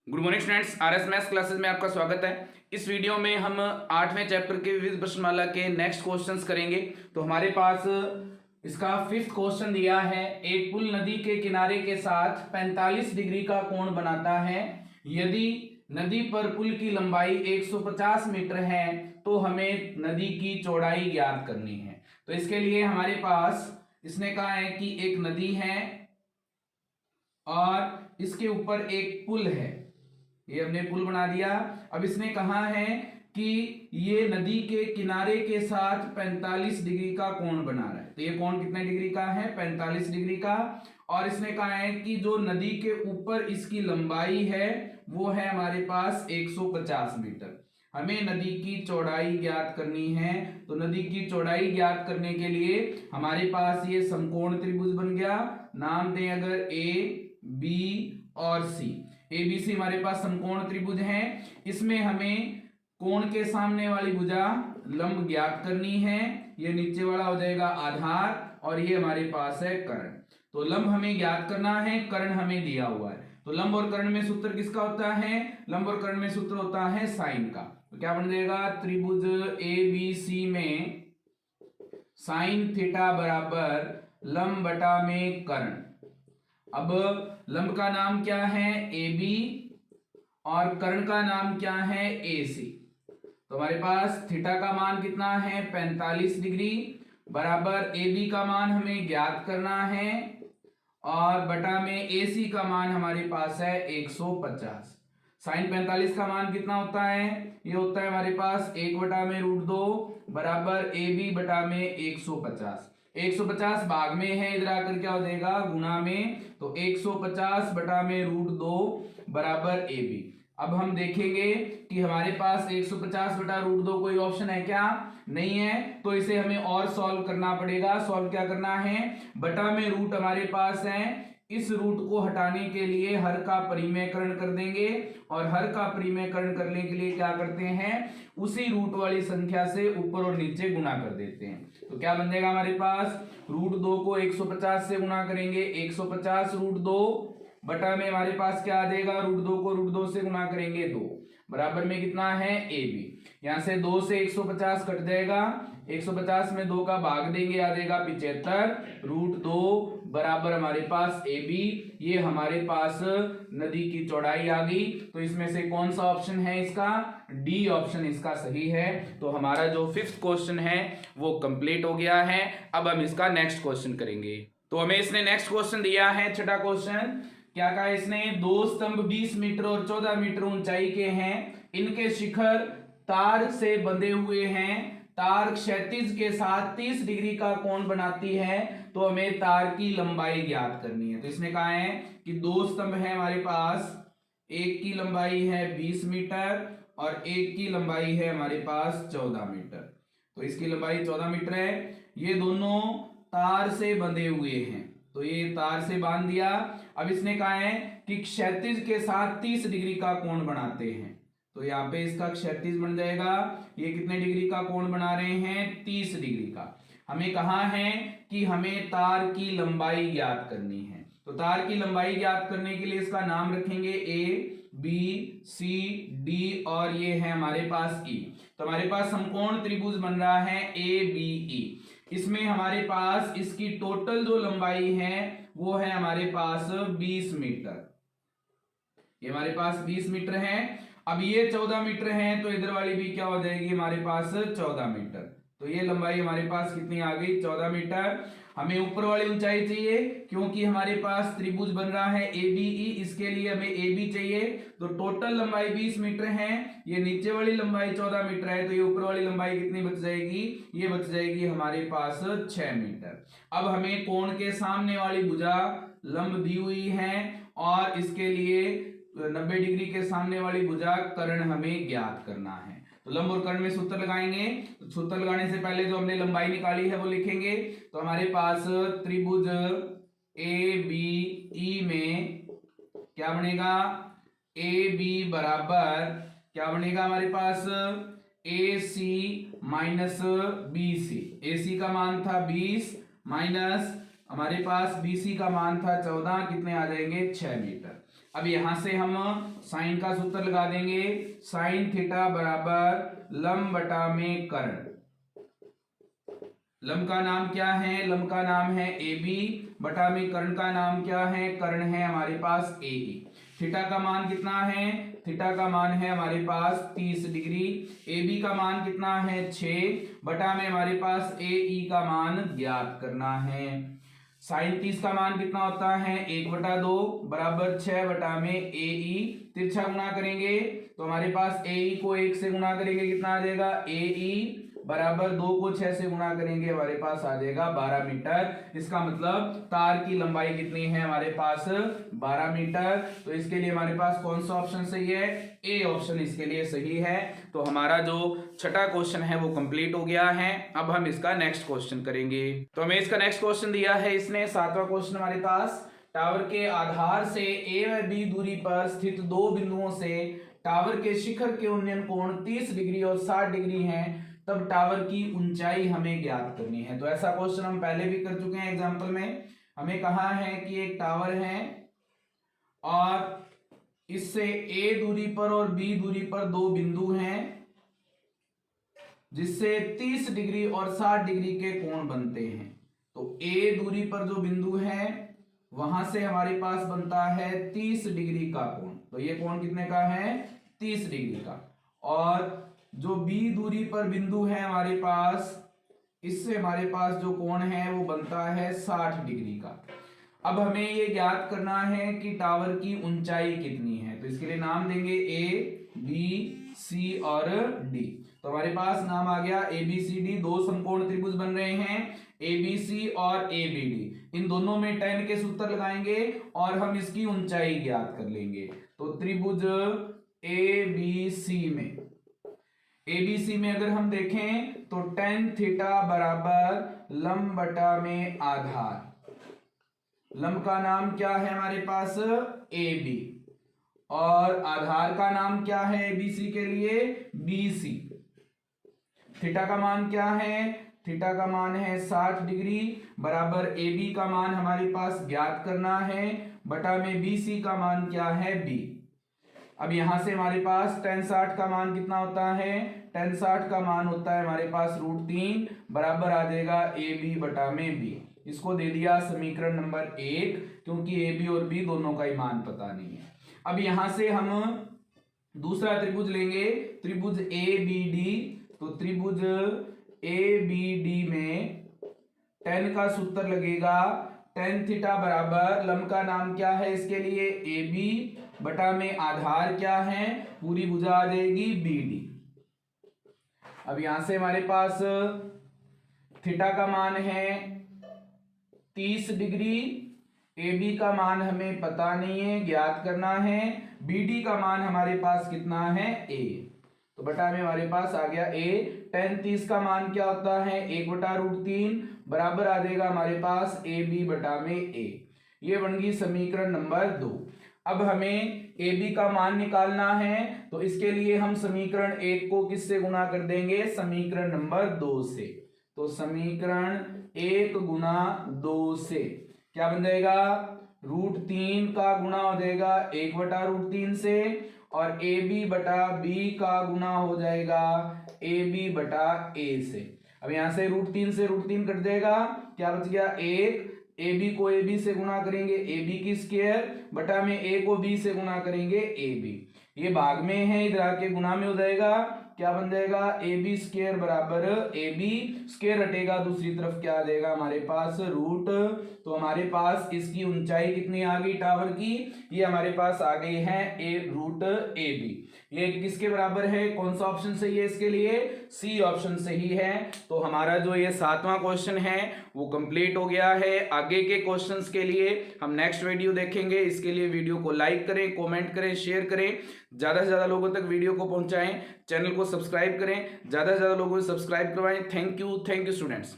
Good morning students, RS maths classes में आपका स्वागत है। इस वीडियो में हम 8वें चैप्टर के विविध प्रश्नमाला के नेक्स्ट क्वेश्चंस करेंगे। तो हमारे पास इसका 5th क्वेश्चन दिया है। एक पुल नदी के किनारे के साथ 45 डिग्री का कोण बनाता है। यदि नदी पर पुल की लंबाई 150 मीटर है तो हमें नदी की चौड़ाई ज्ञात करनी है। तो इसके लिए हमारे पास इसने कहा है कि एक नदी है और इसके ऊपर एक पुल है। ये हमने पुल बना दिया। अब इसने कहा है कि ये नदी के किनारे के साथ 45 डिग्री का कोण बना रहा है। तो ये कोण कितने डिग्री का है? 45 डिग्री का। और इसने कहा है कि जो नदी के ऊपर इसकी लंबाई है वो है हमारे पास 150 मीटर। हमें नदी की चौड़ाई ज्ञात करनी है। तो नदी की चौड़ाई ज्ञात करने के लिए हमारे पास ये समकोण त्रिभुज बन गया। नाम दें अगर ए बी और सी। ए बी सी हमारे पास समकोण त्रिभुज है। इसमें हमें कोण के सामने वाली भुजा लंब ज्ञात करनी है। ये नीचे वाला हो जाएगा आधार और ये हमारे पास है कर्ण। तो लंब हमें ज्ञात करना है, कर्ण हमें दिया हुआ है। तो लंब और कर्ण में सूत्र किसका होता है? लंब और कर्ण में सूत्र होता है साइन का। तो क्या बन जाएगा? त्रिभुज ए बी सी में साइन थीटा बराबर लंब बटा में कर्ण। अब लंब का नाम क्या है? ए बी और कर्ण का नाम क्या है? ए सी। तो हमारे पास थीटा का मान कितना है? 45 डिग्री बराबर ए बी का मान हमें ज्ञात करना है और बटा में ए सी का मान हमारे पास है 150। साइन 45 का मान कितना होता है? ये होता है हमारे पास 1/√2 बराबर ए बी बटा में 150। 150 भाग में है, इधर आकर क्या हो जाएगा? गुणा में। तो 150 बटा में √2 बराबर ए बी। अब हम देखेंगे कि हमारे पास 150 बटा √2 कोई ऑप्शन है क्या? नहीं है। तो इसे हमें और सॉल्व करना पड़ेगा। सॉल्व क्या करना है? बटा में रूट हमारे पास है, इस रूट को हटाने के लिए हर का परिमेयकरण कर देंगे और हर का परिमेयकरण करने के लिए क्या करते हैं? उसी रूट वाली संख्या से ऊपर और नीचे गुणा कर देते हैं। तो क्या बन जाएगा हमारे पास? √2 को 150 से गुणा करेंगे, 150 √2 बटा में हमारे पास क्या आ जाएगा? √2 को √2 से गुणा करेंगे 2 बराबर में कितना है? A B. यहां से 2 से 150 कट जाएगा, 150 में 2 का भाग देंगे, आ जाएगा 75। √2 बराबर हमारे पास ए बी। ये हमारे पास नदी की चौड़ाई आ गई। तो इसमें से कौन सा ऑप्शन है इसका? डी ऑप्शन इसका सही है। तो हमारा जो 5th क्वेश्चन है वो कंप्लीट हो गया है। अब हम इसका नेक्स्ट क्वेश्चन करेंगे। तो हमें इसने नेक्स्ट क्वेश्चन दिया है, छठा क्वेश्चन। क्या कहा इसने? 2 स्तंभ 20 मीटर और 14 मीटर ऊंचाई के हैं। इनके शिखर तार से बंधे हुए हैं। तार क्षैतिज के साथ 30 डिग्री का कोण बनाती है। तो हमें तार की लंबाई ज्ञात करनी है। तो इसने कहा है कि 2 स्तंभ है हमारे पास, एक की लंबाई है 20 मीटर और एक की लंबाई है हमारे पास 14 मीटर। तो इसकी लंबाई 14 मीटर है। ये दोनों तार से बंधे हुए हैं। तो ये तार से बांध दिया। अब इसने कहा है कि क्षैतिज के साथ 30 डिग्री का कोण बनाते हैं। तो यहाँ पे इसका क्षैतिज बन जाएगा। ये कितने डिग्री का कोण बना रहे हैं? 30 डिग्री का। हमें कहा है कि हमें तार की लंबाई ज्ञात करनी है। तो तार की लंबाई ज्ञात करने के लिए इसका नाम रखेंगे ए बी सी डी और ये है हमारे पास ई। तो हमारे पास समकोण त्रिभुज बन रहा है ए बी ई। इसमें हमारे पास इसकी टोटल जो लंबाई है वो है हमारे पास 20 मीटर। ये हमारे पास 20 मीटर है। अब ये 14 मीटर है तो इधर वाली भी क्या हो जाएगी? हमारे पास 14 मीटर। तो ये लंबाई हमारे पास कितनी आ गई? 14 मीटर। हमें ऊपर वाली ऊंचाई चाहिए क्योंकि हमारे पास त्रिभुज बन रहा है ए बी ई। इसके लिए हमें ए बी चाहिए। तो टोटल लंबाई 20 मीटर है। ये नीचे वाली लंबाई 14 मीटर है। तो ये ऊपर वाली लंबाई कितनी बच जाएगी? ये बच जाएगी हमारे पास 6 मीटर। अब हमें कोण के सामने वाली भुजा लंब दी हुई है और इसके लिए 90 डिग्री के सामने वाली भुजा कर्ण हमें ज्ञात करना है। तो लंब और कर्ण में सूत्र लगाएंगे। तो सूत्र लगाने से पहले जो हमने लंबाई निकाली है वो लिखेंगे। तो हमारे पास त्रिभुज ए बी ई में क्या बनेगा? ए बी बराबर क्या बनेगा हमारे पास? ए सी माइनस बी सी। ए सी का मान था 20 माइनस हमारे पास बी सी का मान था 14। कितने आ जाएंगे? 6 मीटर। अब यहां से हम साइन का सूत्र लगा देंगे, साइन थीटा बराबर लंब बटा में कर्ण। लंब का नाम क्या है? लंब का नाम है ए बी, बटा में कर्ण का नाम क्या है? कर्ण है हमारे पास ए ई। थीटा का मान कितना है? थीटा का मान है हमारे पास 30 डिग्री। ए बी का मान कितना है? 6, बटा में हमारे पास ए ई का मान ज्ञात करना है। साइन 30 का मान कितना होता है? 1/2 बराबर 6 बटा में ए ई। तिरछा गुणा करेंगे तो हमारे पास ए ई को 1 से गुणा करेंगे, कितना आ जाएगा? ए ई बराबर 2 को 6 से गुणा करेंगे, हमारे पास आ जाएगा 12 मीटर। इसका मतलब तार की लंबाई कितनी है हमारे पास? 12 मीटर। तो इसके लिए हमारे पास कौन सा ऑप्शन सही है? ए ऑप्शन इसके लिए सही है। तो हमारा जो छठा क्वेश्चन है वो कंप्लीट हो गया है। अब हम इसका नेक्स्ट क्वेश्चन करेंगे। तो हमें इसका नेक्स्ट क्वेश्चन दिया है इसने, सातवां क्वेश्चन हमारे पास, टावर के आधार से ए व बी दूरी पर स्थित दो बिंदुओं से टावर के शिखर के उन्नयन कोण 30 डिग्री और 60 डिग्री हैं, तब टावर की ऊंचाई हमें ज्ञात करनी है। तो ऐसा क्वेश्चन हम पहले भी कर चुके हैं एग्जांपल में। हमें कहा है कि एक टावर है और इससे ए दूरी पर और बी दूरी पर दो बिंदु हैं जिससे 30 डिग्री और 60 डिग्री के कोण बनते हैं। तो ए दूरी पर जो बिंदु है वहां से हमारे पास बनता है 30 डिग्री का कोण। तो ये कोण कितने का है? 30 डिग्री का। और जो बी दूरी पर बिंदु है हमारे पास, इससे हमारे पास जो कोण है वो बनता है 60 डिग्री का। अब हमें ये ज्ञात करना है कि टावर की ऊंचाई कितनी है। तो इसके लिए नाम देंगे ए बी सी और डी। तो हमारे पास नाम आ गया ए बी सी डी। दो समकोण त्रिभुज बन रहे हैं, ए बी सी और ए बी डी। इन दोनों में tan के सूत्र लगाएंगे और हम इसकी ऊंचाई ज्ञात कर लेंगे। तो त्रिभुज ए बी सी में, एबीसी में अगर हम देखें तो tan थीटा बराबर लंब बटा में आधार। लंब का नाम क्या है हमारे पास? A B. और आधार का नाम क्या है एबीसी के लिए? बीसी। थीटा का मान क्या है? थीटा का मान है 60 डिग्री, बराबर ए बी का मान हमारे पास ज्ञात करना है, बटा में बीसी का मान क्या है? बी। अब यहां से हमारे पास tan 60 का मान कितना होता है? tan 60 का मान होता है हमारे पास √3, बराबर आ जाएगा ए बी बटा में बी। इसको दे दिया समीकरण नंबर 1, क्योंकि ए बी और बी दोनों का ही मान पता नहीं है। अब यहां से हम दूसरा त्रिभुज लेंगे, त्रिभुज ए बी डी। तो त्रिभुज ए बी डी में tan का सूत्र लगेगा, tan थीटा बराबर लंब का नाम क्या है इसके लिए? ए बी, बटा में आधार क्या है? पूरी भुजा आ जाएगी बी डी। अब यहां से हमारे पास थीटा का मान है 30 डिग्री, ए बी का मान हमें पता नहीं है, ज्ञात करना है। बी डी का मान हमारे पास कितना है? ए। तो बटा में हमारे पास आ गया ए। tan 30 का मान क्या होता है? 1/√3, बराबर आ जाएगा हमारे पास ए बी बटा में ए। ये बन गई समीकरण नंबर 2। अब हमें ए बी का मान निकालना है, तो इसके लिए हम समीकरण 1 को किससे गुणा कर देंगे? समीकरण नंबर 2 से। तो समीकरण 1 गुना 2 से क्या बन जाएगा? √3 का गुणा हो जाएगा 1/√3 से, और ए बी बटा बी का गुणा हो जाएगा ए बी बटा ए से। अब यहां से √3 से √3 कट जाएगा, क्या बच गया? 1। ए बी को ए बी से गुणा करेंगे ए बी की स्क्वायर, बटा में ए को बी से गुणा करेंगे ए बी। ये भाग में है, इधर आके गुणा में हो जाएगा, क्या बन जाएगा? ए बी स्क्वायर बराबर ए बी स्क्वायर हटेगा, दूसरी तरफ क्या आ जाएगा हमारे पास? रूट। तो हमारे पास इसकी ऊंचाई कितनी आ गई टावर की? ये हमारे पास आ गई है √AB। ये किसके बराबर है? कौन सा ऑप्शन सही है इसके लिए? सी ऑप्शन सही है। तो हमारा जो ये 7वां क्वेश्चन है वो कंप्लीट हो गया है। आगे के क्वेश्चंस के लिए हम नेक्स्ट वीडियो देखेंगे। इसके लिए वीडियो को लाइक करें, कमेंट करें, शेयर करें, ज्यादा से ज्यादा लोगों तक वीडियो को पहुंचाएं, चैनल को सब्सक्राइब करें, ज्यादा से ज्यादा लोगों को सब्सक्राइब करवाएं। Thank you students.